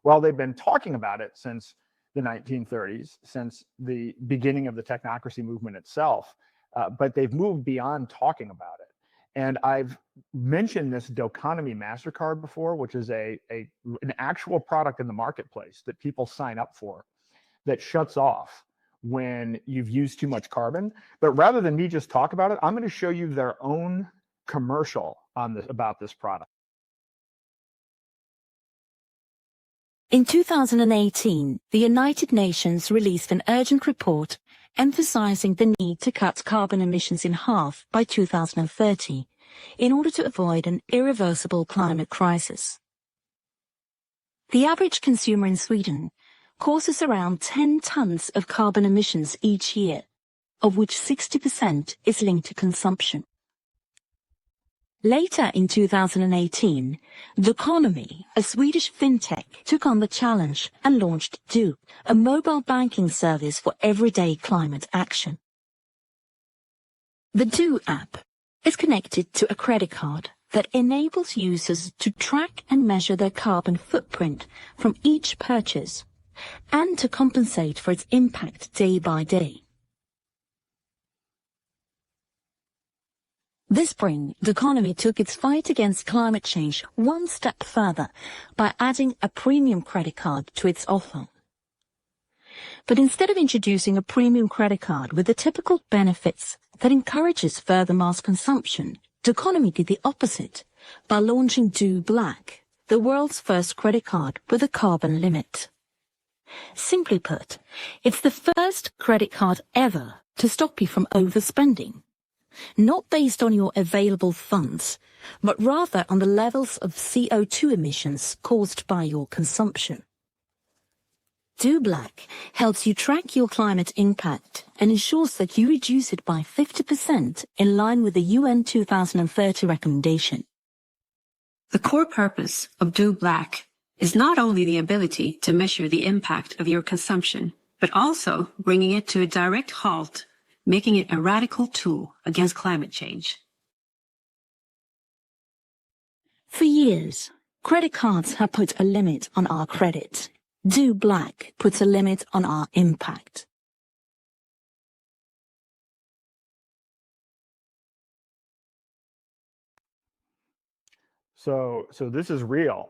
Well, they've been talking about it since the 1930s, since the beginning of the technocracy movement itself, but they've moved beyond talking about it. And I've mentioned this Doconomy MasterCard before, which is an actual product in the marketplace that people sign up for that shuts off when you've used too much carbon. But rather than me just talk about it, I'm going to show you their own commercial on this, about this product. In 2018, the United Nations released an urgent report emphasizing the need to cut carbon emissions in half by 2030 in order to avoid an irreversible climate crisis. The average consumer in Sweden causes around 10 tons of carbon emissions each year, of which 60% is linked to consumption. Later in 2018, Doconomy, a Swedish fintech, took on the challenge and launched Do, a mobile banking service for everyday climate action. The Do app is connected to a credit card that enables users to track and measure their carbon footprint from each purchase and to compensate for its impact day by day. This spring, Doconomy took its fight against climate change one step further by adding a premium credit card to its offer. But instead of introducing a premium credit card with the typical benefits that encourages further mass consumption, Doconomy did the opposite by launching DoBlack, the world's first credit card with a carbon limit. Simply put, it's the first credit card ever to stop you from overspending. Not based on your available funds, but rather on the levels of CO2 emissions caused by your consumption. DoBlack helps you track your climate impact and ensures that you reduce it by 50% in line with the UN 2030 recommendation. The core purpose of DoBlack is not only the ability to measure the impact of your consumption, but also bringing it to a direct halt, making it a radical tool against climate change. For years, credit cards have put a limit on our credit. DoBlack puts a limit on our impact. So this is real.